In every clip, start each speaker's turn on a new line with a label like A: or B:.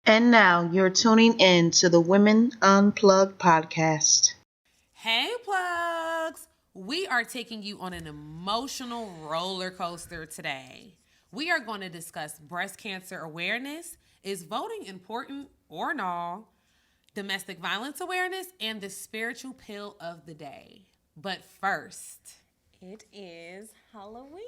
A: And now you're tuning in to the Women Unplugged podcast.
B: Hey, plugs! We are taking you on an emotional roller coaster today. We are going to discuss breast cancer awareness. Is voting important or no? Domestic violence awareness and the spiritual pill of the day. But first,
C: it is Halloween.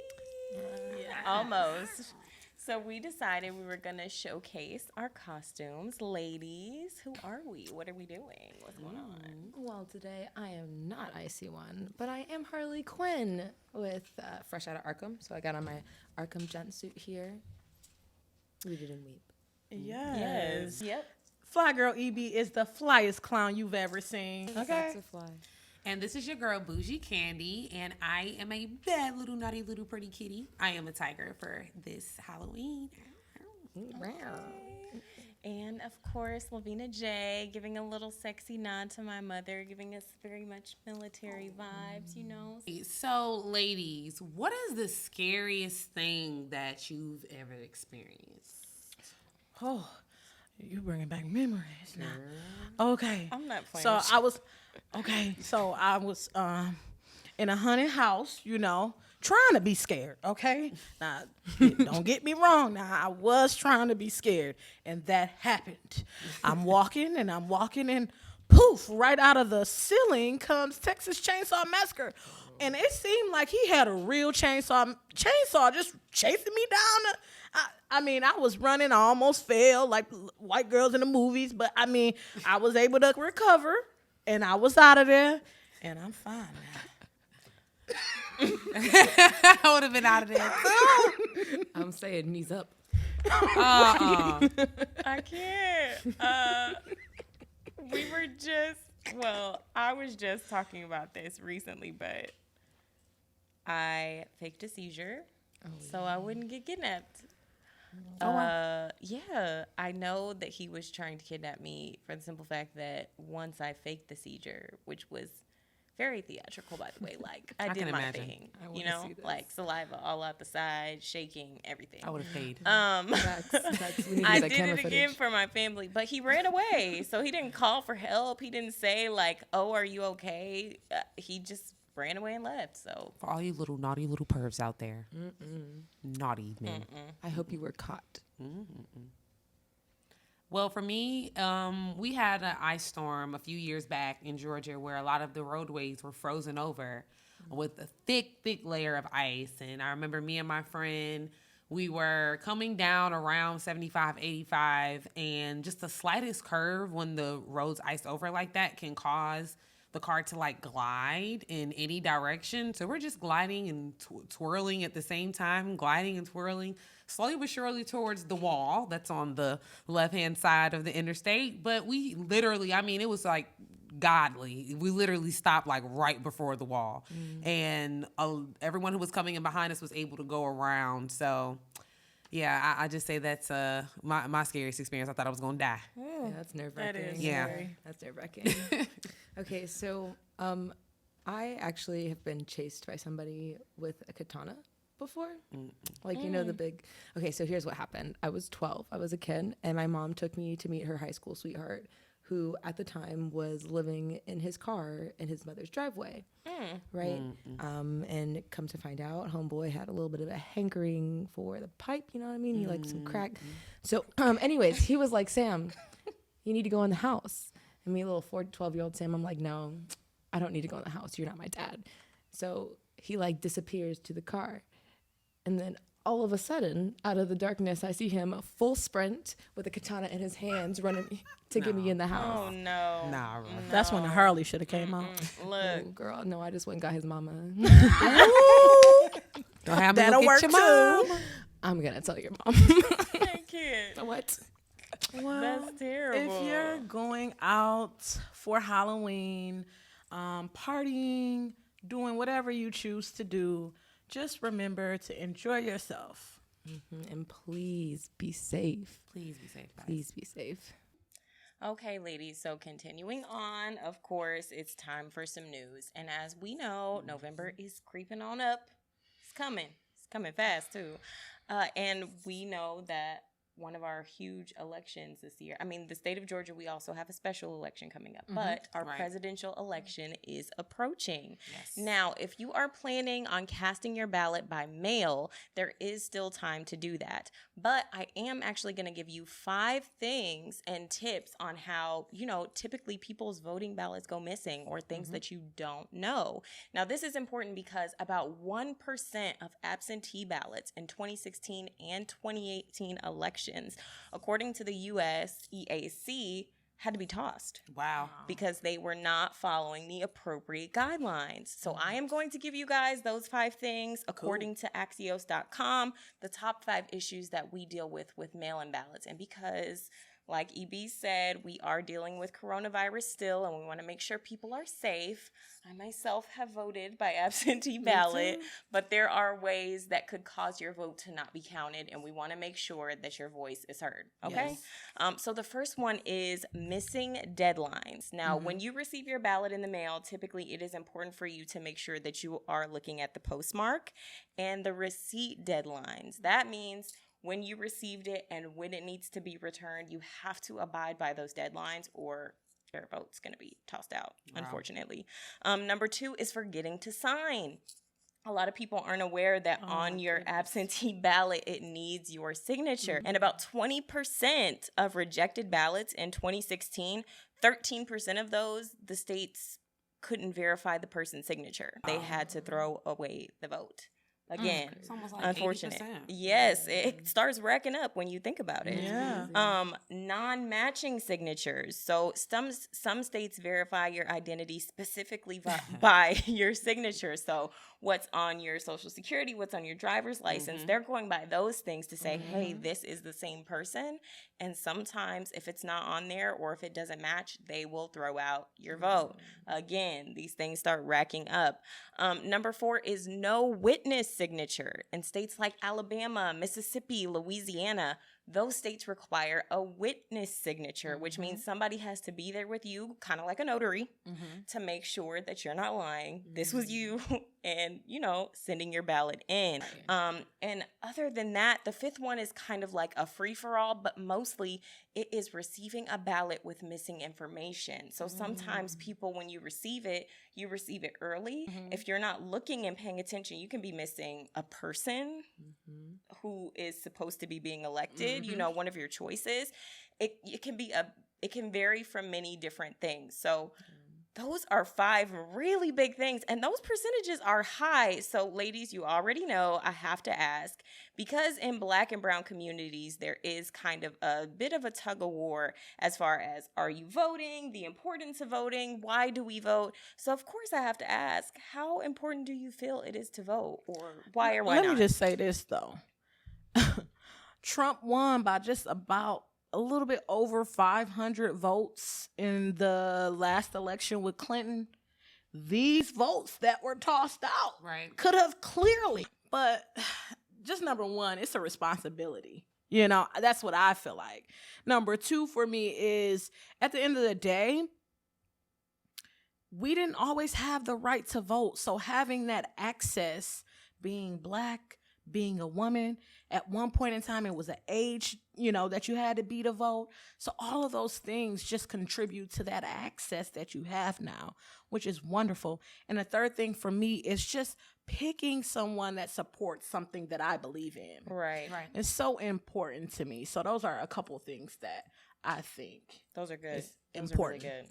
C: Almost. So we decided we were going to showcase our costumes. Ladies, who are we? What are we doing? What's going on?
D: Well, today I am not IC1, but I am Harley Quinn with fresh out of Arkham. So I got on my Arkham jumpsuit here. Rooted in Weep.
E: Yes.
C: Yep.
E: Fly Girl EB is the flyest clown you've ever seen.
D: Okay. That's a fly.
B: And this is your girl, Bougie Candy, and I am a bad little, naughty, little, pretty kitty. I am a tiger for this Halloween.
C: And, of course, Levina J, giving a little sexy nod to my mother, giving us very much military vibes, you know.
B: So, ladies, what is the scariest thing that you've ever experienced?
E: Oh, you bringing back memories now. Okay.
C: I'm not playing.
E: So I was in a haunted house, trying to be scared, okay? Now, don't get me wrong. Now, I was trying to be scared, and that happened. I'm walking, and poof, right out of the ceiling comes Texas Chainsaw Massacre. And it seemed like he had a real chainsaw just chasing me down. I was running, I almost fell like white girls in the movies, but I was able to recover, and I was out of there, and I'm fine now.
B: I would have been out of there too.
D: I'm saying knees up.
C: I can't. I was just talking about this recently, but I faked a seizure so I wouldn't get kidnapped. Yeah, I know that he was trying to kidnap me for the simple fact that once I faked the seizure, which was very theatrical, by the way, like I did my
B: imagine.
C: thing, like saliva all out the side, shaking, everything.
B: I would have paid.
D: We need
C: I
D: that
C: did
D: camera
C: it
D: footage.
C: again for my family, but he ran away. So he didn't call for help. He didn't say like, "Oh, are you okay?" He just ran away and left. So
B: For all you little naughty little pervs out there. Naughty men.
D: I hope you were caught.
B: Well, for me, we had an ice storm a few years back in Georgia where a lot of the roadways were frozen over with a thick, thick layer of ice. And I remember me and my friend, we were coming down around 75, 85, and just the slightest curve when the road's iced over like that can cause the car to like glide in any direction. So we're just gliding and twirling at the same time, gliding and twirling slowly but surely towards the wall that's on the left-hand side of the interstate. But we literally, it was like godly. We literally stopped like right before the wall. And everyone who was coming in behind us was able to go around. So yeah, I just say that's my scariest experience. I thought I was going to die.
D: Yeah, that's nerve-wracking.
C: that is
B: Yeah.
C: scary.
D: That's nerve-wracking. Okay, so I actually have been chased by somebody with a katana before. Like, the big... Okay, so here's what happened. I was 12. I was a kid, and my mom took me to meet her high school sweetheart, who at the time was living in his car in his mother's driveway, right? And come to find out, homeboy had a little bit of a hankering for the pipe, you know what I mean? He liked some crack. So anyways, he was like, Sam, you need to go in the house. And me, little 12-year-old Sam, I'm like, no, I don't need to go in the house. You're not my dad. So he like disappears to the car. And then all of a sudden, out of the darkness, I see him full sprint with a katana in his hands running to get me in the house.
C: Oh no.
B: Nah, bro.
E: That's when the Harley should have came out.
C: Look,
D: Oh, girl, no, I just went and got his mama.
B: Don't have me
E: That'll
B: look
E: work
B: at your mom.
D: I'm going to tell your mom.
C: I can't.
D: What?
E: Well,
C: That's terrible.
E: If you're going out for Halloween, partying, doing whatever you choose to do, just remember to enjoy yourself.
D: And please be safe.
B: Please be safe, guys.
D: Please be safe.
C: Okay, ladies, so continuing on, of course, it's time for some news. And as we know, November is creeping on up. It's coming. It's coming fast, too. And we know that one of our huge elections this year. I mean, the state of Georgia, we also have a special election coming up, but our presidential election is approaching.
B: Yes.
C: Now, if you are planning on casting your ballot by mail, there is still time to do that. But I am actually going to give you 5 things and tips on how, typically people's voting ballots go missing or things that you don't know. Now, this is important because about 1% of absentee ballots in 2016 and 2018 elections, according to the US EAC, had to be tossed.
B: Wow.
C: Because they were not following the appropriate guidelines. So I am going to give you guys those 5 things according to Axios.com, the top 5 issues that we deal with mail-in ballots. And because, like EB said, we are dealing with coronavirus still, and we want to make sure people are safe. I myself have voted by absentee ballot, but there are ways that could cause your vote to not be counted, and we want to make sure that your voice is heard, okay? Yes. So the first one is missing deadlines. Now, when you receive your ballot in the mail, typically it is important for you to make sure that you are looking at the postmark and the receipt deadlines. That means when you received it and when it needs to be returned, you have to abide by those deadlines or your vote's going to be tossed out, unfortunately. Number 2 is forgetting to sign. A lot of people aren't aware that on your absentee ballot, it needs your signature. And about 20% of rejected ballots in 2016, 13% of those, the states couldn't verify the person's signature. They had to throw away the vote. Again,
B: It's almost like
C: unfortunate.
B: 80%.
C: Yes, it starts racking up when you think about it.
E: Yeah.
C: Non-matching signatures. So some states verify your identity specifically by your signature. So what's on your social security, what's on your driver's license, they're going by those things to say, hey, this is the same person. And sometimes if it's not on there or if it doesn't match, they will throw out your vote. Again, these things start racking up. Number 4 is no witness signature. In states like Alabama, Mississippi, Louisiana, those states require a witness signature, which means somebody has to be there with you, kind of like a notary, to make sure that you're not lying. This was you, and, sending your ballot in. And other than that, the 5th one is kind of like a free-for-all, but mostly it is receiving a ballot with missing information. So sometimes people, when you receive it early. If you're not looking and paying attention, you can be missing a person who is supposed to be being elected, one of your choices. It can vary from many different things. So those are 5 really big things, and those percentages are high. So ladies, you already know, I have to ask, because in Black and brown communities, there is kind of a bit of a tug of war as far as, are you voting, the importance of voting, why do we vote? So of course I have to ask, how important do you feel it is to vote, or why or why not?
E: Let me just say this, though. Trump won by just about a little bit over 500 votes in the last election with Clinton. These votes that were tossed out could have clearly, but just number 1, it's a responsibility. That's what I feel like. Number 2 for me is, at the end of the day, we didn't always have the right to vote. So having that access, being Black, being a woman, at one point in time, it was an age, that you had to be to vote. So all of those things just contribute to that access that you have now, which is wonderful. And the third thing for me is just picking someone that supports something that I believe in.
C: Right.
E: It's so important to me. So those are a couple things that I think
C: Those are good. Those
E: important.
C: are really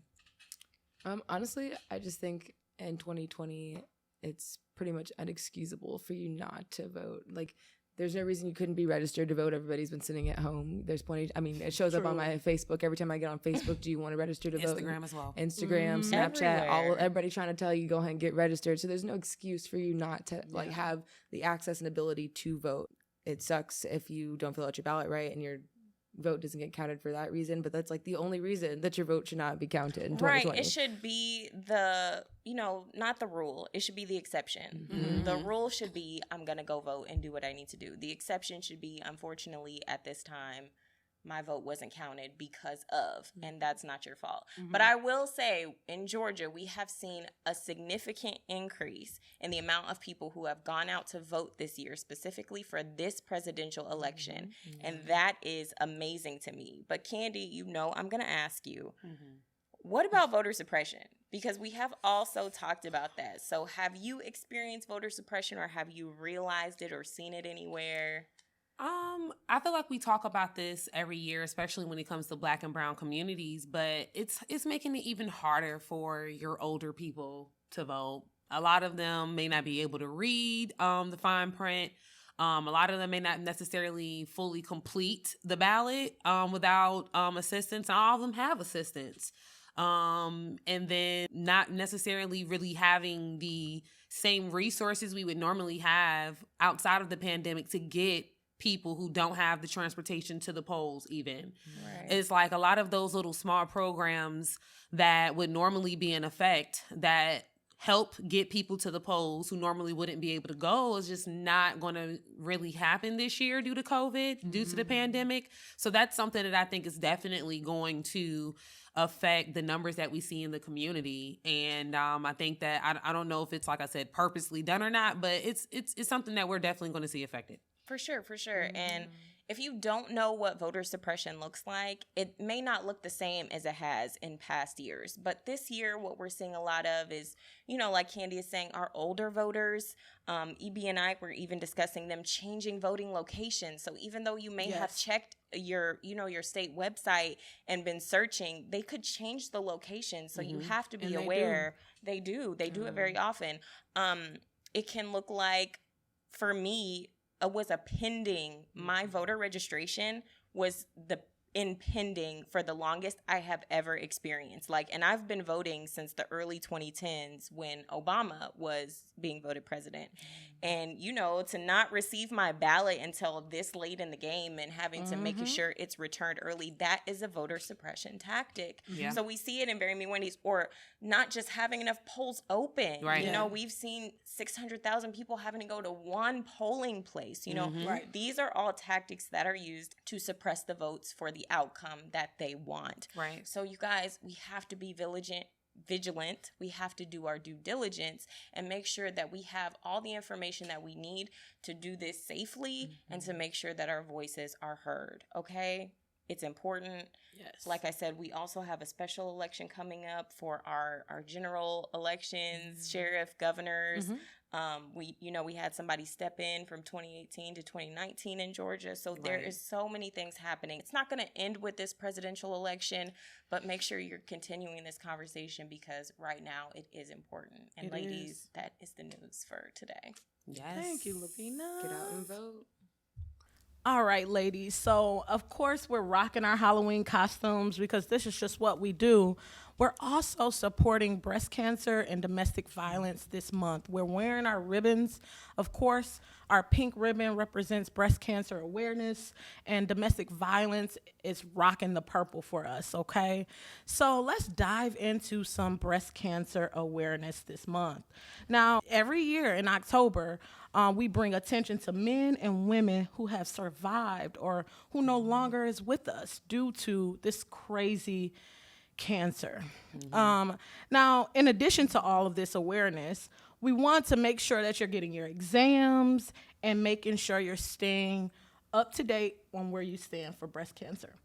C: good.
D: Honestly, I just think in 2020, it's pretty much inexcusable for you not to vote. Like, there's no reason you couldn't be registered to vote. Everybody's been sitting at home. There's plenty. I mean, it shows up on my Facebook every time I get on Facebook. Do you want to register to vote?
B: Instagram as well.
D: Instagram, Snapchat, everybody trying to tell you go ahead and get registered. So there's no excuse for you not to have the access and ability to vote. It sucks if you don't fill out your ballot right and your vote doesn't get counted for that reason, but that's like the only reason that your vote should not be counted in 2020.
C: Right. It should be not the rule. It should be the exception. The rule should be, I'm going to go vote and do what I need to do. The exception should be, unfortunately, at this time, my vote wasn't counted because of, and that's not your fault. But I will say, in Georgia, we have seen a significant increase in the amount of people who have gone out to vote this year, specifically for this presidential election. And that is amazing to me. But Candy, you know, I'm going to ask you, what about voter suppression? Because we have also talked about that. So have you experienced voter suppression, or have you realized it or seen it anywhere?
B: I feel like we talk about this every year, especially when it comes to Black and brown communities, but it's making it even harder for your older people to vote. A lot of them may not be able to read the fine print. A lot of them may not necessarily fully complete the ballot without assistance. All of them have assistance. And then not necessarily really having the same resources we would normally have outside of the pandemic to get people who don't have the transportation to the polls even. Right. It's like a lot of those little small programs that would normally be in effect that help get people to the polls who normally wouldn't be able to go is just not going to really happen this year due to COVID, due to the pandemic. So that's something that I think is definitely going to affect the numbers that we see in the community. And I think that, I don't know if it's, like I said, purposely done or not, but it's something that we're definitely going to see affected.
C: For sure, for sure. And if you don't know what voter suppression looks like, it may not look the same as it has in past years. But this year, what we're seeing a lot of is, you know, like Candy is saying, our older voters, EB and I were even discussing them changing voting locations. So even though you may have checked your state website and been searching, they could change the location. So you have to be aware. They do it very often. It can look like, for me, was a pending. My voter registration was pending for the longest I have ever experienced. And I've been voting since the early 2010s when Obama was being voted president. And, you know, to not receive my ballot until this late in the game and having to make sure it's returned early, that is a voter suppression tactic. Yeah. So we see it in very many ways, or not just having enough polls open. Right. You know, we've seen 600,000 people having to go to one polling place. You know, these are all tactics that are used to suppress the votes for the outcome that they want. Right. So you guys, we have to be vigilant. We have to do our due diligence and make sure that we have all the information that we need to do this safely and to make sure that our voices are heard. Okay? It's important. Yes. Like I said, we also have a special election coming up for our general elections, sheriff, governors. We had somebody step in from 2018 to 2019 in Georgia. So there is so many things happening. It's not going to end with this presidential election, but make sure you're continuing this conversation because right now it is important. And ladies, that is the news for today.
E: Yes. Thank you, Levina.
D: Get out and vote.
E: All right, ladies. So, of course, we're rocking our Halloween costumes because this is just what we do. We're also supporting breast cancer and domestic violence this month. We're wearing our ribbons. Of course, our pink ribbon represents breast cancer awareness, and domestic violence is rocking the purple for us, okay? So let's dive into some breast cancer awareness this month. Now, every year in October, we bring attention to men and women who have survived or who no longer is with us due to this crazy cancer. Now, in addition to all of this awareness, we want to make sure that you're getting your exams and making sure you're staying up to date on where you stand for breast cancer.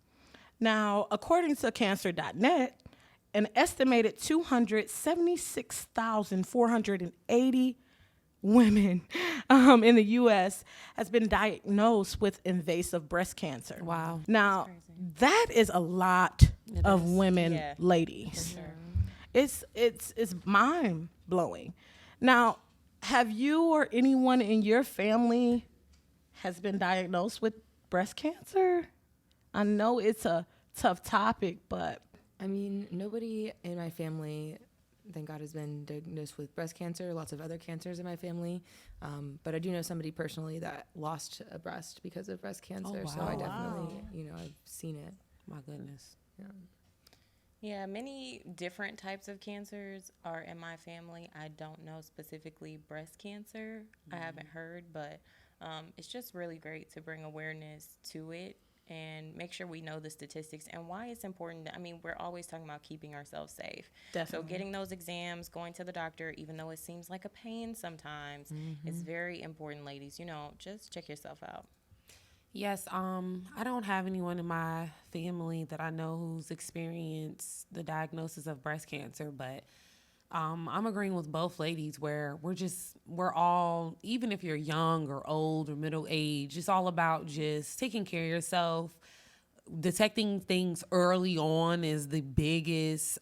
E: Now, according to cancer.net, an estimated 276,480 women in the U.S. has been diagnosed with invasive breast cancer. Wow. Now, that is a lot of women, ladies. For sure. It's mind-blowing. Now, have you or anyone in your family has been diagnosed with breast cancer? I know it's a tough topic, but...
D: I mean, nobody in my family, thank God, has been diagnosed with breast cancer. Lots of other cancers in my family. But I do know somebody personally that lost a breast because of breast cancer. Oh, wow. So I definitely, I've seen it.
B: My goodness.
C: Yeah, many different types of cancers are in my family. I don't know specifically breast cancer. I haven't heard, but it's just really great to bring awareness to it and make sure we know the statistics and why it's important. I mean, we're always talking about keeping ourselves safe.
E: Definitely.
C: So getting those exams, going to the doctor, even though it seems like a pain sometimes, is very important, ladies. You know, just check yourself out.
B: Yes, I don't have anyone in my family that I know who's experienced the diagnosis of breast cancer, but I'm agreeing with both ladies where we're all, even if you're young or old or middle age, it's all about just taking care of yourself. Detecting things early on is the biggest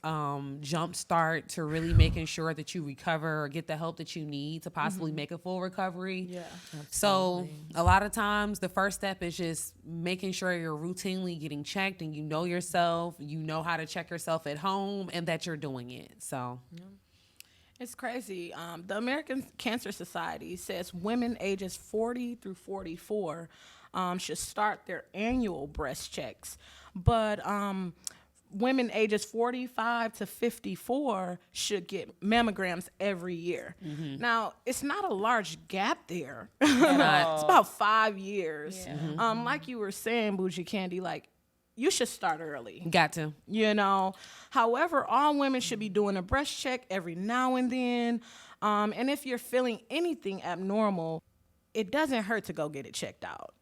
B: jump start to really making sure that you recover or get the help that you need to possibly make a full recovery.
E: Yeah.
B: So a lot of times the first step is just making sure you're routinely getting checked and you know yourself, you know how to check yourself at home, and that you're doing it. So
E: It's crazy. The American Cancer Society says women ages 40 through 44 should start their annual breast checks. But women ages 45 to 54 should get mammograms every year. Now, it's not a large gap there. It's about 5 years.
C: Yeah.
E: Like you were saying, Bougie Candy, like, you should start early.
B: got to.
E: You know, however, all women should be doing a breast check every now and then. And if you're feeling anything abnormal, it doesn't hurt to go get it checked out.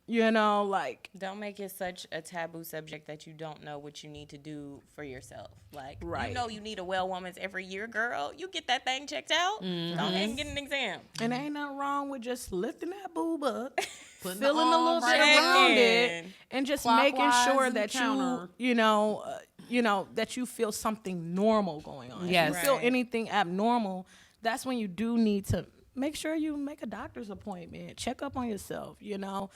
E: You know, like,
C: Don't make it such a taboo subject that you don't know what you need to do for yourself. Like,
E: Right.
C: you know you need a well woman's every year, girl. You get that thing checked out. Don't even get an exam.
E: and ain't nothing wrong with just lifting that boob up,
B: Putting
E: feeling
B: the
E: a little
B: arm
E: bit
B: right
E: around
C: in.
E: it, and just making
B: Clockwise
E: sure
B: and
E: that
B: counter.
E: you know, that you feel something normal going on.
B: Yes.
E: If you feel
C: Right.
E: anything abnormal, that's when you do need to make sure you make a doctor's appointment, check up on yourself, you know,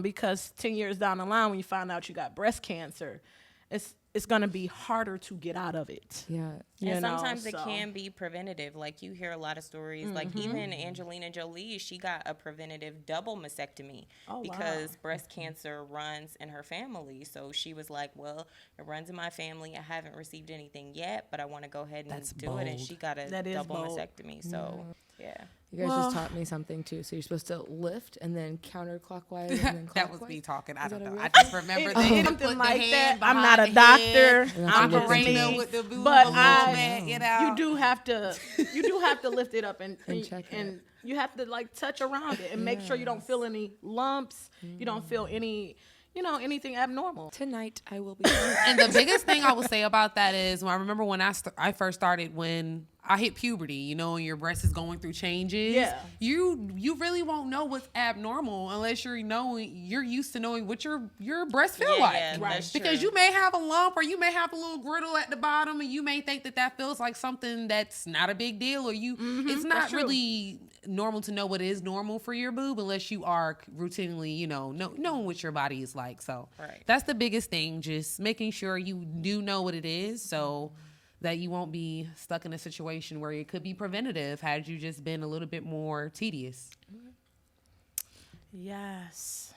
E: because 10 years down the line, when you find out you got breast cancer, it's going to be harder to get out of it.
D: Yeah.
E: You
C: And
E: know,
C: sometimes it
E: so-
C: can be preventative. Like, you hear a lot of stories. Like, even Angelina Jolie, she got a preventative double mastectomy because breast cancer runs in her family. So she was like, well, it runs in my family. I haven't received anything yet, but I want to go ahead and
B: That's
C: do it. And
B: bold.
C: she got a
E: That is
C: double
E: bold.
C: mastectomy. So, yeah.
D: You guys
E: Well-
D: just taught me something too. So you're supposed to lift and then counterclockwise and then
B: That was
D: clockwise?
B: me talking. I
D: Is
B: don't
D: that a
B: know.
D: real
B: I just remember
E: It-
B: that.
E: it's
B: You
E: something
B: put the
E: like
B: hand
E: that. I'm
B: behind
E: not a
B: the
E: doctor.
B: head,
D: You're not
E: I'm
D: lifting
B: operating
D: it.
B: with the boob
E: But
B: a little
E: I-
B: bit, you know.
E: You do have to lift it up and
D: check it.
E: and you have to like touch around it and make sure you don't feel any lumps. You don't feel any, anything abnormal.
D: Tonight I will be.
B: And the biggest thing I will say about that is, when I remember when I first started, when I hit puberty, and your breast is going through changes.
E: Yeah.
B: You really won't know what's abnormal unless you're used to knowing what your breast feel like.
C: Yeah,
E: Right.
C: that's
B: Because
C: true.
B: you may have a lump or you may have a little griddle at the bottom, and you may think that feels like something that's not a big deal, or it's not
E: that's true.
B: really normal to know what is normal for your boob unless you are routinely, knowing what your body is like. So
C: Right.
B: that's the biggest thing, just making sure you do know what it is so that you won't be stuck in a situation where it could be preventative had you just been a little bit more tedious.
E: Yes.